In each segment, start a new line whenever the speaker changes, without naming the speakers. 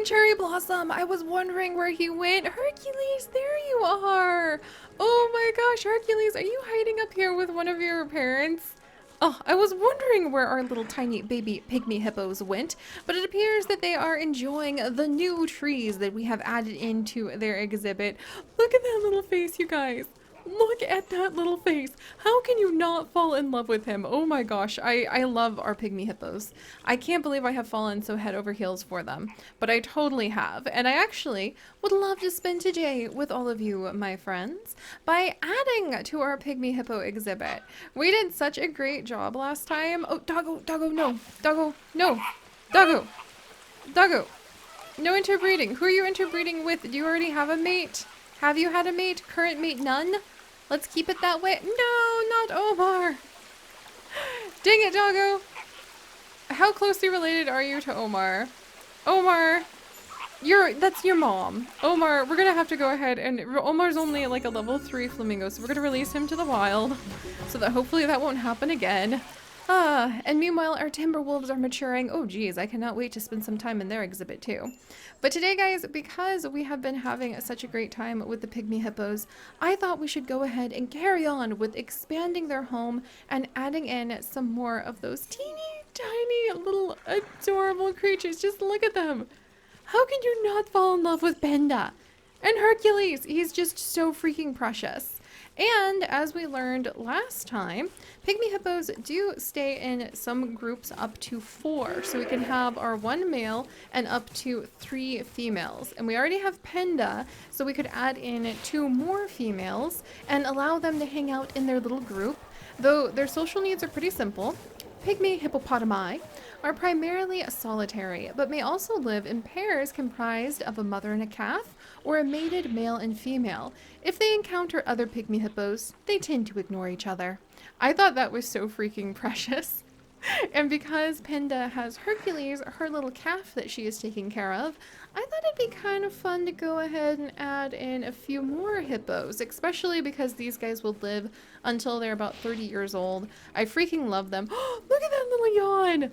freaking cherry blossom. I was wondering where he went. Hercules, there you are. Oh my gosh, Hercules, are you hiding up here with one of your parents? Oh, I was wondering where our little tiny baby pygmy hippos went, but it appears that they are enjoying the new trees that we have added into their exhibit. Look at that little face, you guys. Look at that little face. How can you not fall in love with him? Oh my gosh, I love our pygmy hippos. I can't believe I have fallen so head over heels for them, but I totally have. And I actually would love to spend today with all of you, my friends, by adding to our pygmy hippo exhibit. We did such a great job last time. Oh, doggo, doggo, no. Doggo, no. Doggo. Doggo. No interbreeding. Who are you interbreeding with? Do you already have a mate? Have you had a mate? Current mate, none? Let's keep it that way. No, not Omar. Dang it, doggo. How closely related are you to Omar? Omar, that's your mom. Omar, we're gonna have to go ahead and Omar's only like a level 3 flamingo, so we're gonna release him to the wild so that hopefully that won't happen again. And meanwhile, our timber wolves are maturing. Oh geez, I cannot wait to spend some time in their exhibit too. But today, guys, because we have been having such a great time with the pygmy hippos, I thought we should go ahead and carry on with expanding their home and adding in some more of those teeny tiny little adorable creatures. Just look at them. How can you not fall in love with Panda? And Hercules, he's just so freaking precious. And as we learned last time, pygmy hippos do stay in some groups up to 4. So we can have our 1 male and up to 3 females. And we already have Panda, so we could add in 2 more females and allow them to hang out in their little group. Though their social needs are pretty simple. Pygmy hippopotami are primarily solitary, but may also live in pairs comprised of a mother and a calf, or a mated male and female. If they encounter other pygmy hippos, they tend to ignore each other. I thought that was so freaking precious. And because Panda has Hercules, her little calf that she is taking care of, I thought it'd be kind of fun to go ahead and add in a few more hippos, especially because these guys will live until they're about 30 years old. I freaking love them. Look at that little yawn!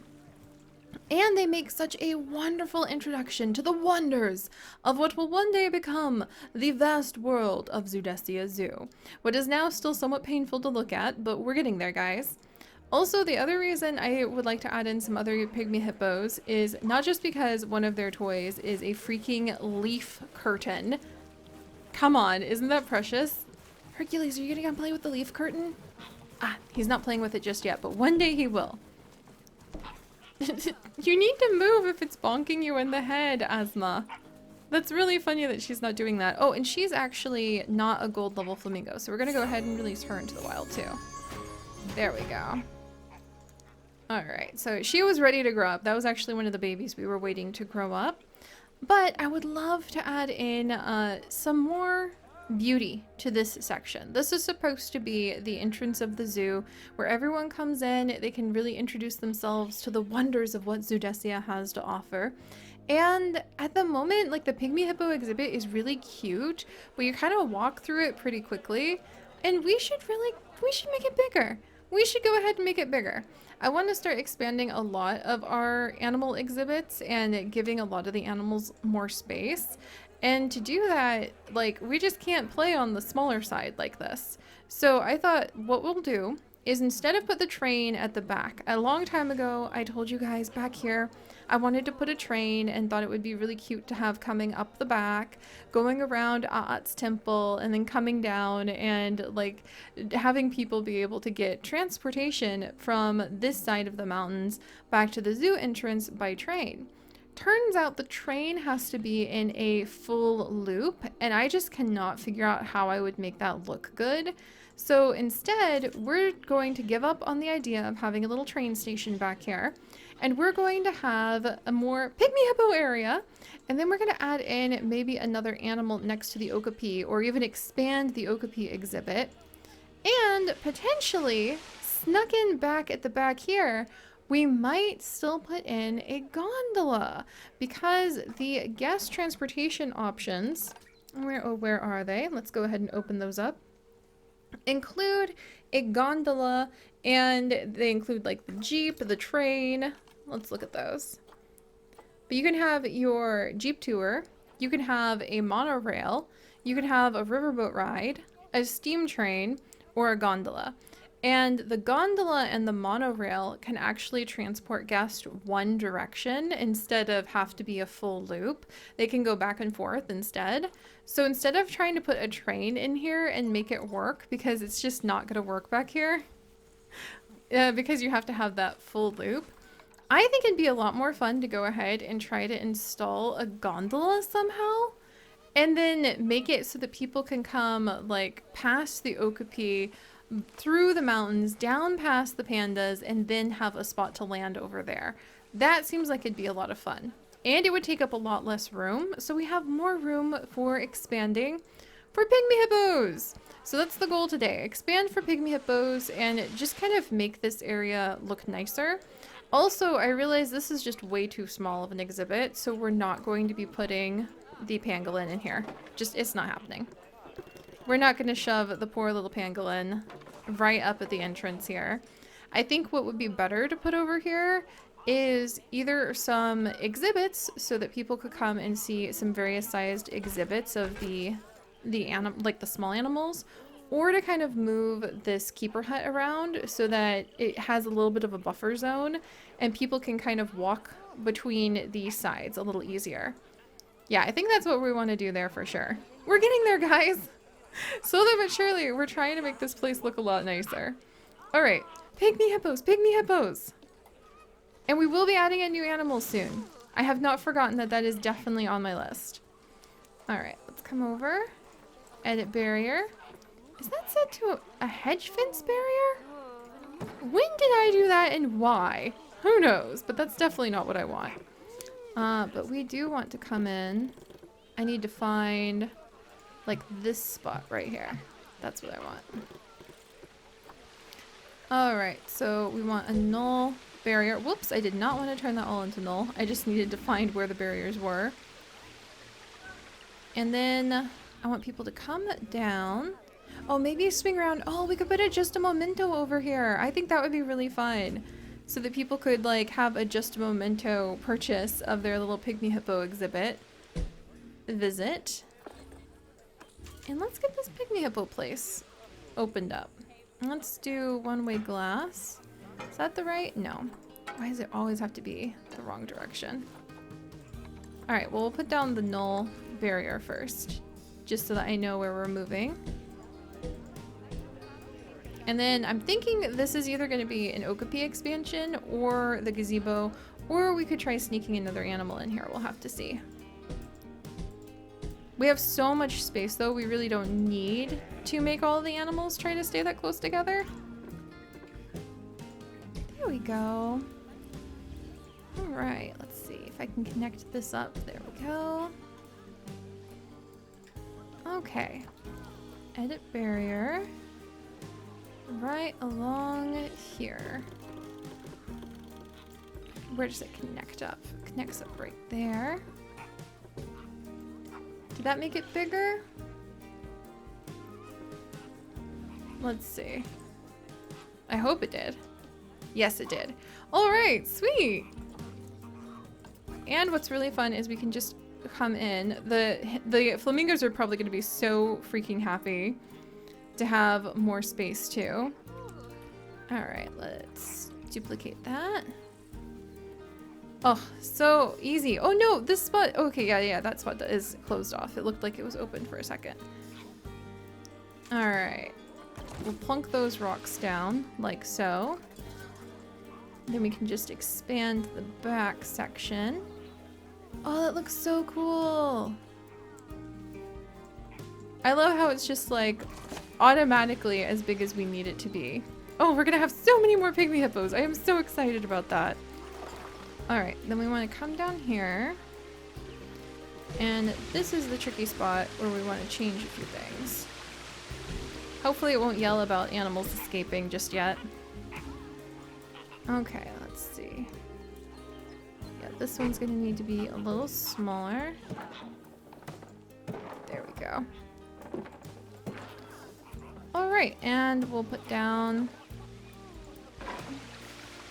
And they make such a wonderful introduction to the wonders of what will one day become the vast world of Zoodesia Zoo. What is now still somewhat painful to look at, but we're getting there, guys. Also, the other reason I would like to add in some other pygmy hippos is not just because one of their toys is a freaking leaf curtain. Come on, isn't that precious? Hercules, are you gonna play with the leaf curtain? Ah, he's not playing with it just yet, but one day he will. You need to move if it's bonking you in the head, Asma. That's really funny that she's not doing that. Oh, and she's actually not a gold level flamingo, so we're gonna go ahead and release her into the wild too. There we go. Alright, so she was ready to grow up. That was actually one of the babies we were waiting to grow up. But I would love to add in some more beauty to this section. This is supposed to be the entrance of the zoo where everyone comes in, they can really introduce themselves to the wonders of what Zoodesia has to offer. And at the moment, like the pygmy hippo exhibit is really cute, but you kind of walk through it pretty quickly, and we should make it bigger. We should go ahead and make it bigger. I want to start expanding a lot of our animal exhibits and giving a lot of the animals more space. And to do that, like, we just can't play on the smaller side like this. So I thought what we'll do is instead of put the train at the back, a long time ago, I told you guys back here, I wanted to put a train and thought it would be really cute to have coming up the back, going around Aat's temple, and then coming down and like having people be able to get transportation from this side of the mountains back to the zoo entrance by train. Turns out the train has to be in a full loop, and I just cannot figure out how I would make that look good. So instead, we're going to give up on the idea of having a little train station back here, and we're going to have a more pygmy hippo area, and then we're going to add in maybe another animal next to the okapi, or even expand the okapi exhibit. And potentially, snuck in back at the back here, we might still put in a gondola, because the guest transportation options, where are they? Let's go ahead and open those up. Include a gondola, and they include like the jeep, the train. Let's look at those. But you can have your Jeep tour, you can have a monorail, you can have a riverboat ride, a steam train, or a gondola. And the gondola and the monorail can actually transport guests one direction instead of have to be a full loop. They can go back and forth instead. So instead of trying to put a train in here and make it work, because it's just not going to work back here, because you have to have that full loop, I think it'd be a lot more fun to go ahead and try to install a gondola somehow. And then make it so that people can come like past the Okapi, through the mountains, down past the pandas, and then have a spot to land over there. That seems like it'd be a lot of fun. And it would take up a lot less room, so we have more room for expanding for pygmy hippos. So that's the goal today. Expand for pygmy hippos and just kind of make this area look nicer. Also, I realize this is just way too small of an exhibit, so we're not going to be putting the pangolin in here. Just, it's not happening. We're not going to shove the poor little pangolin right up at the entrance here. I think what would be better to put over here is either some exhibits so that people could come and see some various sized exhibits of the like the small animals, or to kind of move this keeper hut around so that it has a little bit of a buffer zone and people can kind of walk between these sides a little easier. Yeah, I think that's what we want to do there for sure. We're getting there, guys. Slowly but surely, we're trying to make this place look a lot nicer. All right, pygmy hippos, pygmy hippos. And we will be adding a new animal soon. I have not forgotten that that is definitely on my list. All right, let's come over. Edit barrier. Is that set to a hedge fence barrier? When did I do that and why? Who knows, but that's definitely not what I want. But we do want to come in. I need to find like this spot right here. That's what I want. All right, so we want a null barrier. Whoops, I did not want to turn that all into null. I just needed to find where the barriers were. And then I want people to come down. Oh, maybe swing around. Oh, we could put a just a memento over here. I think that would be really fun. So that people could like have a just a memento purchase of their little pygmy hippo exhibit. Visit. And let's get this pygmy hippo place opened up. Let's do one-way glass. Is that the right? No. Why does it always have to be the wrong direction? All right, well, we'll put down the null barrier first, just so that I know where we're moving. And then I'm thinking this is either going to be an Okapi expansion or the gazebo, or we could try sneaking another animal in here. We'll have to see. We have so much space, though, we really don't need to make all the animals try to stay that close together. There we go. All right, let's see if I can connect this up. There we go. Okay. Edit barrier. Right along here. Where does it connect up? It connects up right there. Did that make it bigger? Let's see. I hope it did. Yes, it did. All right, sweet. And what's really fun is we can just come in. The flamingos are probably going to be so freaking happy to have more space too. All right, let's duplicate that. Oh, so easy. Oh no, this spot. Okay, yeah, that spot is closed off. It looked like it was open for a second. All right, we'll plunk those rocks down like so. Then we can just expand the back section. Oh, that looks so cool. I love how it's just like automatically as big as we need it to be. Oh, we're gonna have so many more pygmy hippos. I am so excited about that. All right, then we want to come down here. And this is the tricky spot where we want to change a few things. Hopefully it won't yell about animals escaping just yet. Okay, let's see. Yeah, this one's gonna need to be a little smaller. There we go. All right, and we'll put down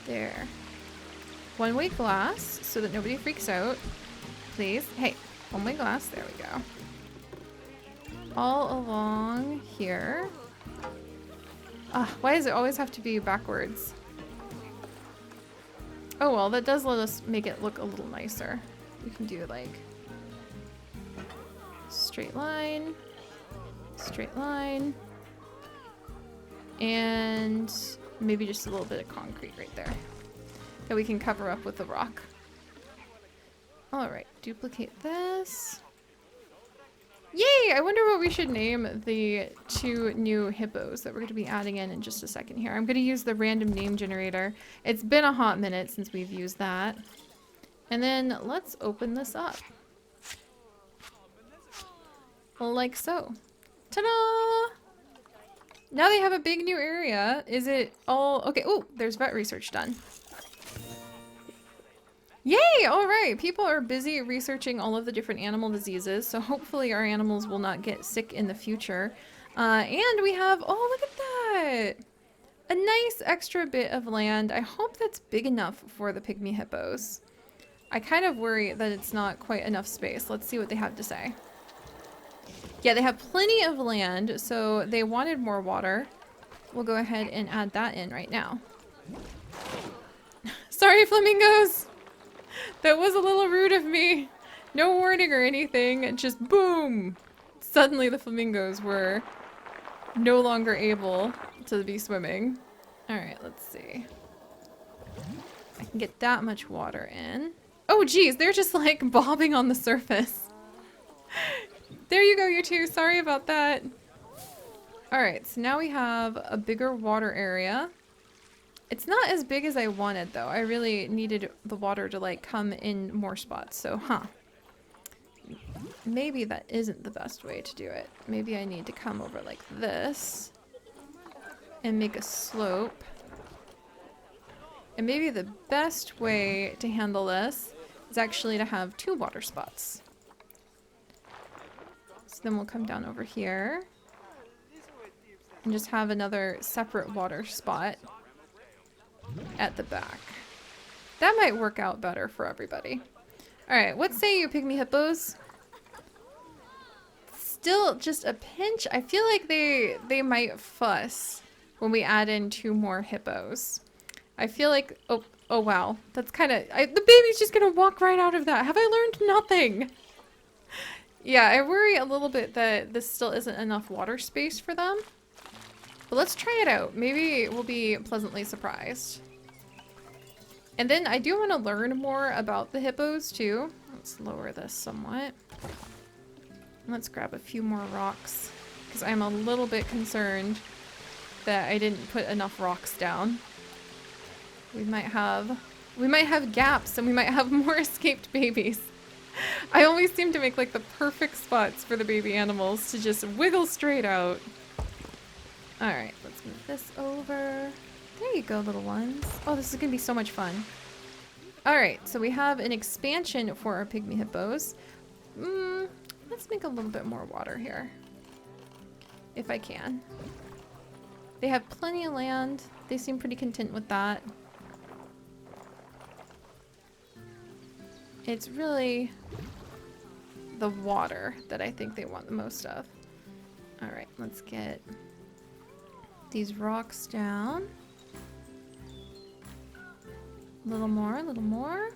there. one-way glass so that nobody freaks out. Please. Hey, one-way glass. There we go. All along here. Why does it always have to be backwards? Oh well, that does let us make it look a little nicer. We can do like straight line, and maybe just a little bit of concrete right there that we can cover up with the rock. All right, duplicate this. Yay! I wonder what we should name the 2 new hippos that we're going to be adding in just a second here. I'm going to use the random name generator. It's been a hot minute since we've used that. And then let's open this up. Like so. Ta-da! Now they have a big new area. Is it all... Okay, oh, there's vet research done. Yay! All right, people are busy researching all of the different animal diseases, so hopefully our animals will not get sick in the future. And we have, oh, look at that! A nice extra bit of land. I hope that's big enough for the pygmy hippos. I kind of worry that it's not quite enough space. Let's see what they have to say. Yeah, they have plenty of land, so they wanted more water. We'll go ahead and add that in right now. Sorry, flamingos! That was a little rude of me. No warning or anything, just boom! Suddenly the flamingos were no longer able to be swimming. Alright, let's see. I can get that much water in. Oh geez, they're just like bobbing on the surface. There you go, you two. Sorry about that. Alright, so now we have a bigger water area. It's not as big as I wanted, though. I really needed the water to, like, come in more spots. So, maybe that isn't the best way to do it. Maybe I need to come over like this and make a slope. And maybe the best way to handle this is actually to have 2 water spots. So then we'll come down over here and just have another separate water spot at the back. That might work out better for everybody. Alright, what say you, pygmy hippos? Still just a pinch. I feel like they might fuss when we add in 2 more hippos. I feel like, oh wow, that's kind of, the baby's just gonna walk right out of that. Have I learned nothing? Yeah, I worry a little bit that this still isn't enough water space for them. But let's try it out. Maybe we'll be pleasantly surprised. And then I do want to learn more about the hippos too. Let's lower this somewhat. Let's grab a few more rocks because I'm a little bit concerned that I didn't put enough rocks down. We might have gaps and we might have more escaped babies. I always seem to make like the perfect spots for the baby animals to just wiggle straight out. Alright, let's move this over. There you go, little ones. Oh, this is gonna be so much fun. Alright, so we have an expansion for our pygmy hippos. Let's make a little bit more water here. If I can. They have plenty of land. They seem pretty content with that. It's really the water that I think they want the most of. Alright, let's get these rocks down. A little more, a little more.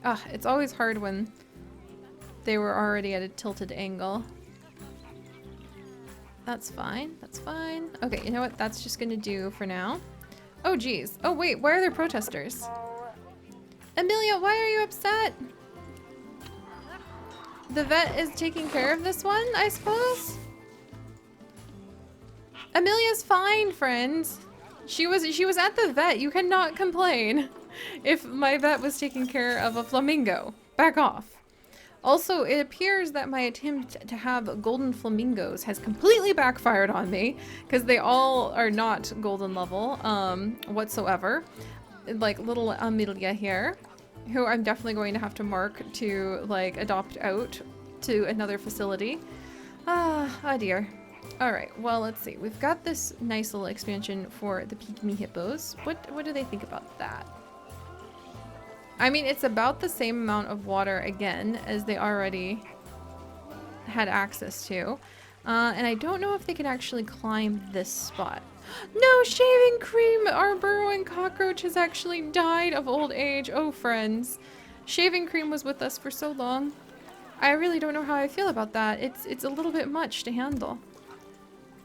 It's always hard when they were already at a tilted angle. That's fine, that's fine. Okay, you know what? That's just gonna do for now. Oh geez. Oh wait, why are there protesters? Amelia, why are you upset? The vet is taking care of this one, I suppose? Amelia's fine, friends. She was at the vet. You cannot complain if my vet was taking care of a flamingo. Back off. Also, it appears that my attempt to have golden flamingos has completely backfired on me because they all are not golden level whatsoever. Like little Amelia here, who I'm definitely going to have to mark to like adopt out to another facility. Ah dear. Alright, well, let's see. We've got this nice little expansion for the pygmy hippos. What do they think about that? I mean, it's about the same amount of water again as they already had access to. And I don't know if they can actually climb this spot. No, shaving cream! Our burrowing cockroach has actually died of old age. Oh, friends. Shaving cream was with us for so long. I really don't know how I feel about that. It's a little bit much to handle.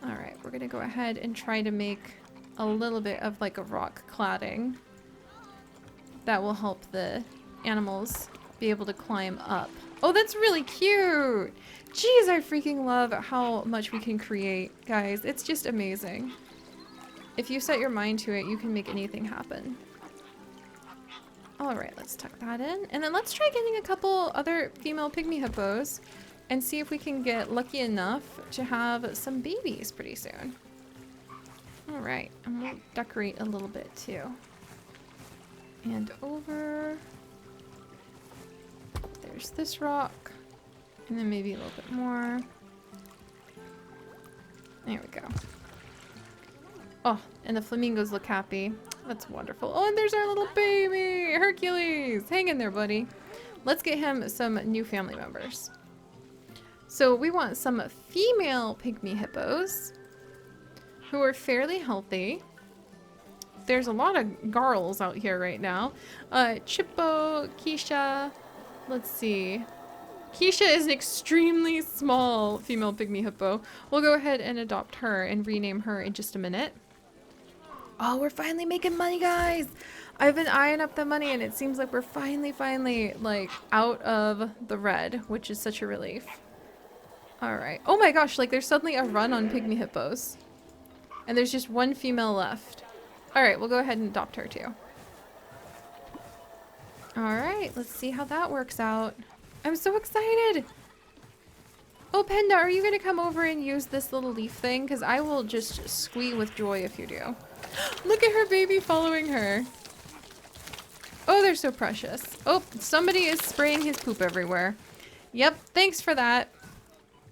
Alright, we're gonna go ahead and try to make a little bit of like a rock cladding. That will help the animals be able to climb up. Oh, that's really cute! Jeez, I freaking love how much we can create, guys. It's just amazing. If you set your mind to it, you can make anything happen. Alright, let's tuck that in. And then let's try getting a couple other female pygmy hippos and see if we can get lucky enough to have some babies pretty soon. Alright, I'm gonna decorate a little bit too. And over. There's this rock. And then maybe a little bit more. There we go. Oh, and the flamingos look happy. That's wonderful. Oh, and there's our little baby, Hercules. Hang in there, buddy. Let's get him some new family members. So we want some female pygmy hippos who are fairly healthy. There's a lot of girls out here right now. Chippo, Keisha. Let's see. Keisha is an extremely small female pygmy hippo. We'll go ahead and adopt her and rename her in just a minute. Oh, we're finally making money, guys! I've been eyeing up the money and it seems like we're finally, like, out of the red, which is such a relief. Alright. Oh my gosh, like, there's suddenly a run on pygmy hippos. And there's just one female left. Alright, we'll go ahead and adopt her too. Alright, let's see how that works out. I'm so excited! Oh, Panda, are you gonna come over and use this little leaf thing? Because I will just squeal with joy if you do. Look at her baby following her. Oh, they're so precious. Oh, somebody is spraying his poop everywhere. Yep, thanks for that.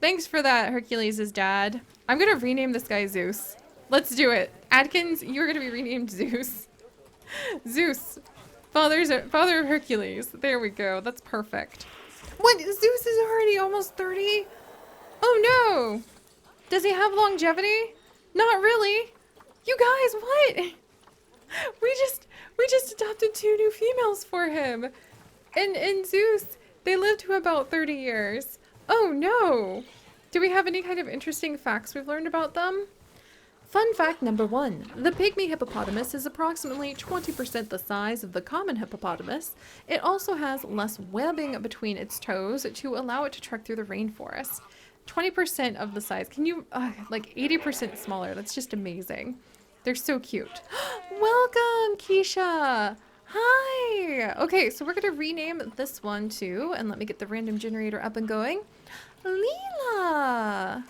Thanks for that, Hercules' dad. I'm gonna rename this guy Zeus. Let's do it. Adkins, you're gonna be renamed Zeus. Zeus. Father of Hercules. There we go. That's perfect. What? Zeus is already almost 30? Oh no! Does he have longevity? Not really. You guys, what? We just adopted 2 new females for him. And Zeus, they live to about 30 years. Oh no! Do we have any kind of interesting facts we've learned about them? Fun fact number 1. The pygmy hippopotamus is approximately 20% the size of the common hippopotamus. It also has less webbing between its toes to allow it to trek through the rainforest. 20% of the size. Can you, like 80% smaller. That's just amazing. They're so cute. Welcome, Keisha. Hi. Okay, so we're going to rename this one too. And let me get the random generator up and going. Leela.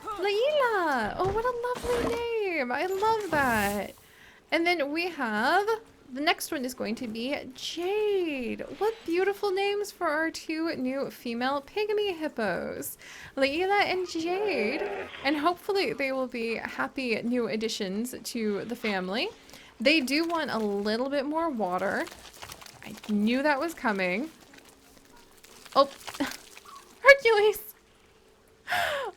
Leela. Oh, what a lovely name. I love that. And then we have, the next one is going to be Jade. What beautiful names for our 2 new female pygmy hippos. Leela and Jade. And hopefully they will be happy new additions to the family. They do want a little bit more water. I knew that was coming. Oh, Hercules.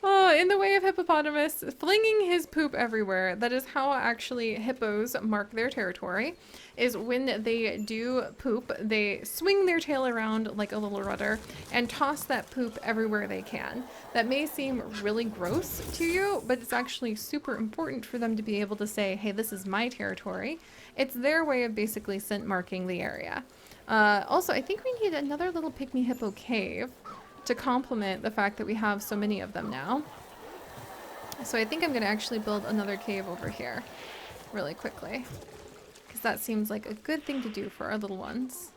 Oh, in the way of hippopotamus, flinging his poop everywhere. That is how actually hippos mark their territory, is when they do poop, they swing their tail around like a little rudder and toss that poop everywhere they can. That may seem really gross to you, but it's actually super important for them to be able to say, hey, this is my territory. It's their way of basically scent marking the area. Also, I think we need another little pygmy hippo cave to complement the fact that we have so many of them now. So I think I'm going to actually build another cave over here really quickly, because that seems like a good thing to do for our little ones.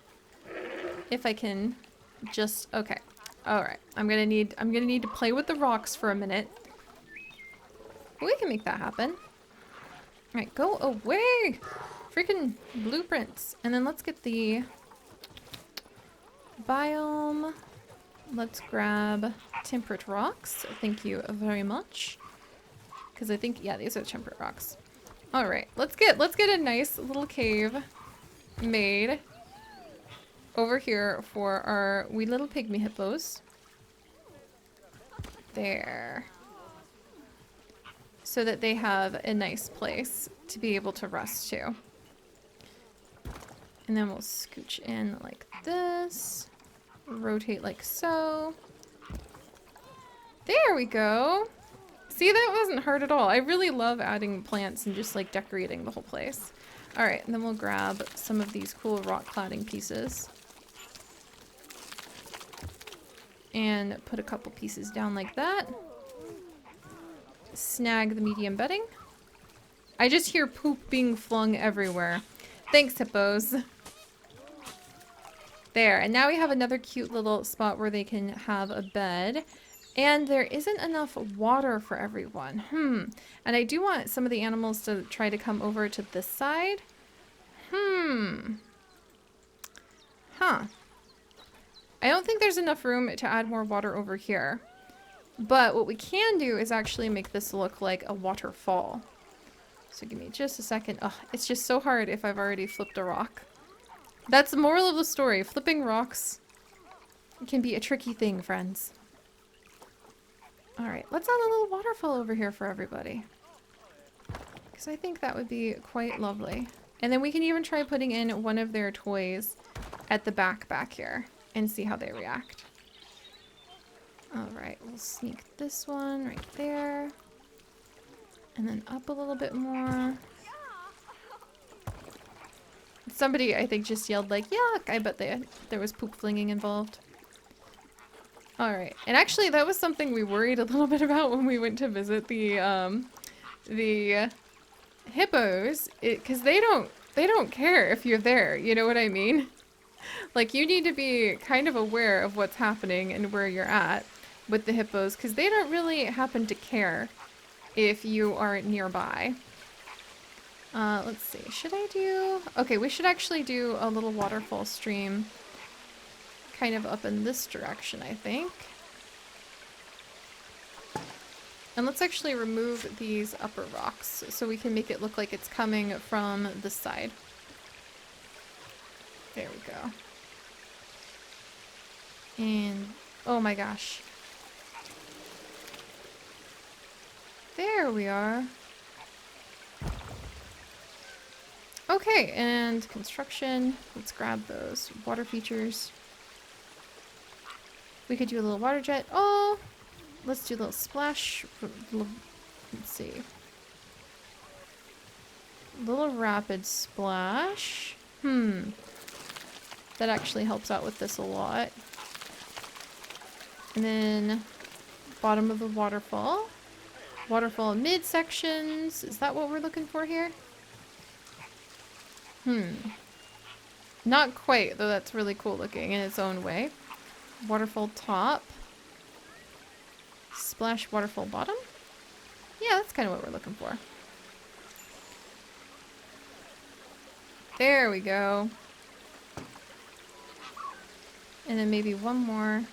If I can just, okay. All right. I'm going to need to play with the rocks for a minute. We can make that happen. All right, go away. Freaking blueprints. And then let's get the biome. Let's grab temperate rocks. Thank you very much. Because I think, yeah, these are temperate rocks. All right, let's get a nice little cave made. over here for our wee little pygmy hippos. There. So that they have a nice place to be able to rest to. And then we'll scooch in like this. Rotate like so. There we go. See, that wasn't hard at all. I really love adding plants and just like decorating the whole place. All right, and then we'll grab some of these cool rock cladding pieces. And put a couple pieces down like that. Snag the medium bedding. I just hear poop being flung everywhere. Thanks, hippos. There, and now we have another cute little spot where they can have a bed. And there isn't enough water for everyone. And I do want some of the animals to try to come over to this side. Huh. I don't think there's enough room to add more water over here. But what we can do is actually make this look like a waterfall. So give me just a second. Oh, it's just so hard if I've already flipped a rock. That's the moral of the story. Flipping rocks can be a tricky thing, friends. Alright, let's add a little waterfall over here for everybody. Because I think that would be quite lovely. And then we can even try putting in one of their toys at the back here and see how they react. Alright, we'll sneak this one right there. And then up a little bit more. Somebody, I think, just yelled like, yuck! I bet there was poop flinging involved. Alright, and actually that was something we worried a little bit about when we went to visit the hippos. Because they don't care if you're there, you know what I mean? Like, you need to be kind of aware of what's happening and where you're at with the hippos, because they don't really happen to care if you are nearby. Let's see, should I do... Okay, we should actually do a little waterfall stream kind of up in this direction, I think. And let's actually remove these upper rocks so we can make it look like it's coming from this side. There we go. And, oh my gosh. There we are. Okay, and construction. Let's grab those water features. We could do a little water jet. Oh, let's do a little splash. Let's see. Little rapid splash. That actually helps out with this a lot. And then bottom of the waterfall. Waterfall midsections. Is that what we're looking for here? Not quite, though that's really cool looking in its own way. Waterfall top. Splash waterfall bottom? Yeah, that's kind of what we're looking for. There we go. And then maybe one more.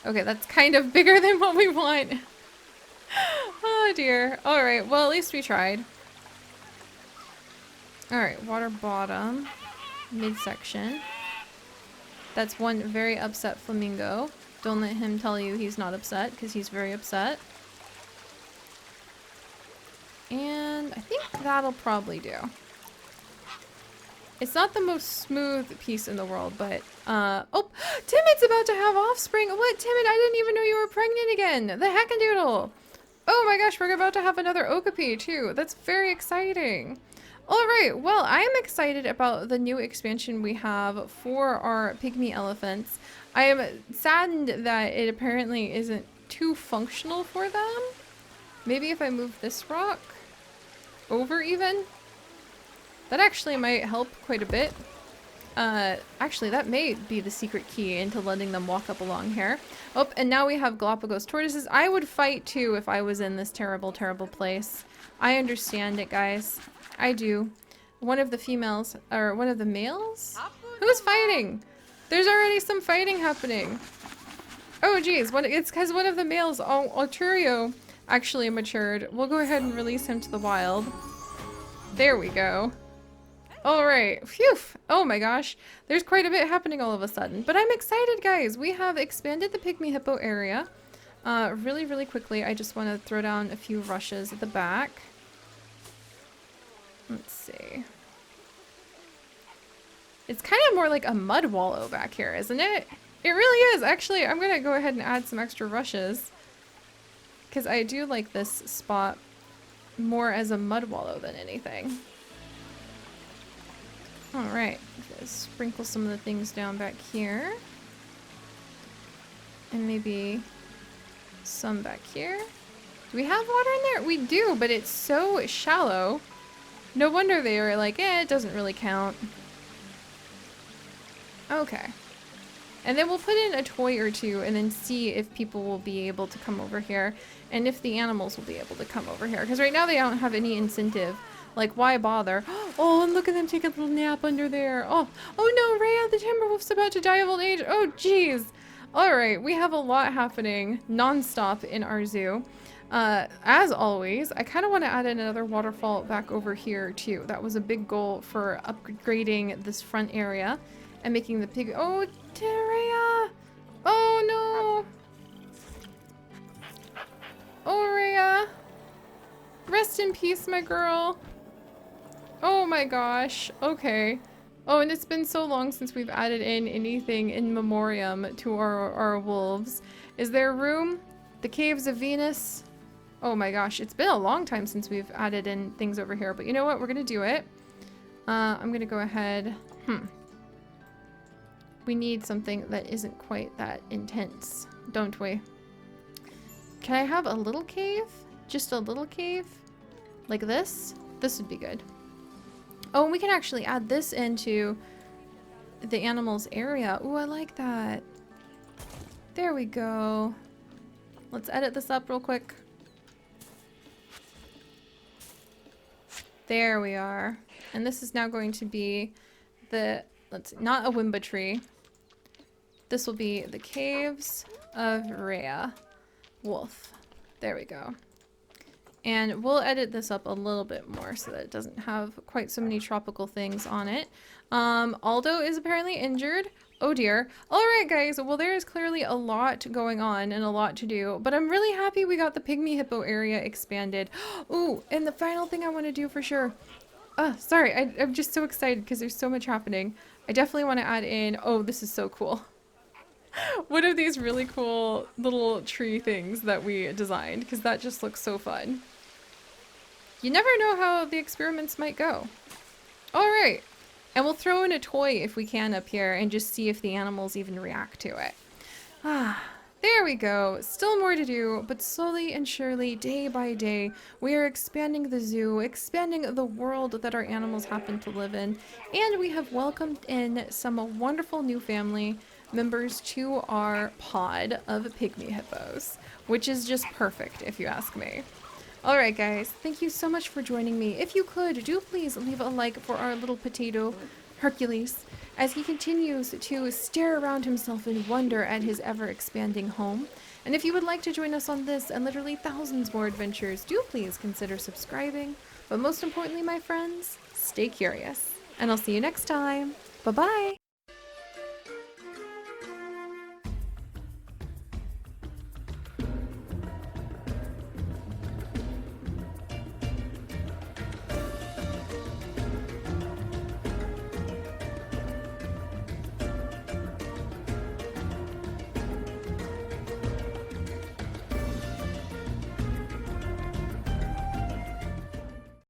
Okay, that's kind of bigger than what we want. Oh dear. Alright, well at least we tried. Alright, water bottom. Midsection. That's one very upset flamingo. Don't let him tell you he's not upset, because he's very upset. And I think that'll probably do. It's not the most smooth piece in the world, but, oh, Timid's about to have offspring. What, Timid? I didn't even know you were pregnant again. The heckadoodle. Oh my gosh, we're about to have another okapi too. That's very exciting. All right, well, I am excited about the new expansion we have for our pygmy elephants. I am saddened that it apparently isn't too functional for them. Maybe if I move this rock over even. That actually might help quite a bit. Actually, that may be the secret key into letting them walk up along here. Oh, and now we have Galapagos tortoises. I would fight too if I was in this terrible, terrible place. I understand it, guys. I do. One of the females, or one of the males? Who's fighting? There's already some fighting happening. Oh, geez. It's because one of the males, Arturio, actually matured. We'll go ahead and release him to the wild. There we go. All right. Phew. Oh my gosh. There's quite a bit happening all of a sudden. But I'm excited, guys. We have expanded the Pygmy Hippo area really, really quickly. I just want to throw down a few rushes at the back. Let's see. It's kind of more like a mud wallow back here, isn't it? It really is. Actually, I'm going to go ahead and add some extra rushes because I do like this spot more as a mud wallow than anything. Alright, sprinkle some of the things down back here. And maybe some back here. Do we have water in there? We do, but it's so shallow. No wonder they were like, it doesn't really count. Okay. And then we'll put in a toy or two and then see if people will be able to come over here and if the animals will be able to come over here. Because right now they don't have any incentive. Like, why bother? Oh, and look at them take a little nap under there. Oh no, Rhea, the Timberwolf's about to die of old age. Oh, jeez. All right, we have a lot happening non-stop in our zoo. As always, I kind of want to add in another waterfall back over here, too. That was a big goal for upgrading this front area and making the pig... Oh, Rhea! Oh, no! Oh, Rhea! Rest in peace, my girl. Oh my gosh. Okay. Oh, and it's been so long since we've added in anything in memoriam to our wolves. Is there room? The Caves of Venus? Oh my gosh. It's been a long time since we've added in things over here. But you know what? We're going to do it. I'm going to go ahead. We need something that isn't quite that intense, don't we? Can I have a little cave? Just a little cave? Like this? This would be good. Oh, and we can actually add this into the animals area. Ooh, I like that. There we go. Let's edit this up real quick. There we are. And this is now going to be the, not a Wimba tree. This will be the Caves of Rhea Wolf. There we go. And we'll edit this up a little bit more so that it doesn't have quite so many tropical things on it. Aldo is apparently injured. Oh dear. Alright guys, well there is clearly a lot going on and a lot to do, but I'm really happy we got the Pygmy Hippo area expanded. Ooh, and the final thing I want to do for sure. Sorry, I'm just so excited because there's so much happening. I definitely want to add in, oh, this is so cool. One of these really cool little tree things that we designed because that just looks so fun. You never know how the experiments might go. Alright, and we'll throw in a toy if we can up here and just see if the animals even react to it. There we go. Still more to do, but slowly and surely, day by day, we are expanding the zoo, expanding the world that our animals happen to live in, and we have welcomed in some wonderful new family members to our pod of Pygmy Hippos, which is just perfect if you ask me. Alright guys, thank you so much for joining me. If you could, do please leave a like for our little potato, Hercules, as he continues to stare around himself in wonder at his ever-expanding home. And if you would like to join us on this and literally thousands more adventures, do please consider subscribing. But most importantly, my friends, stay curious. And I'll see you next time. Bye-bye!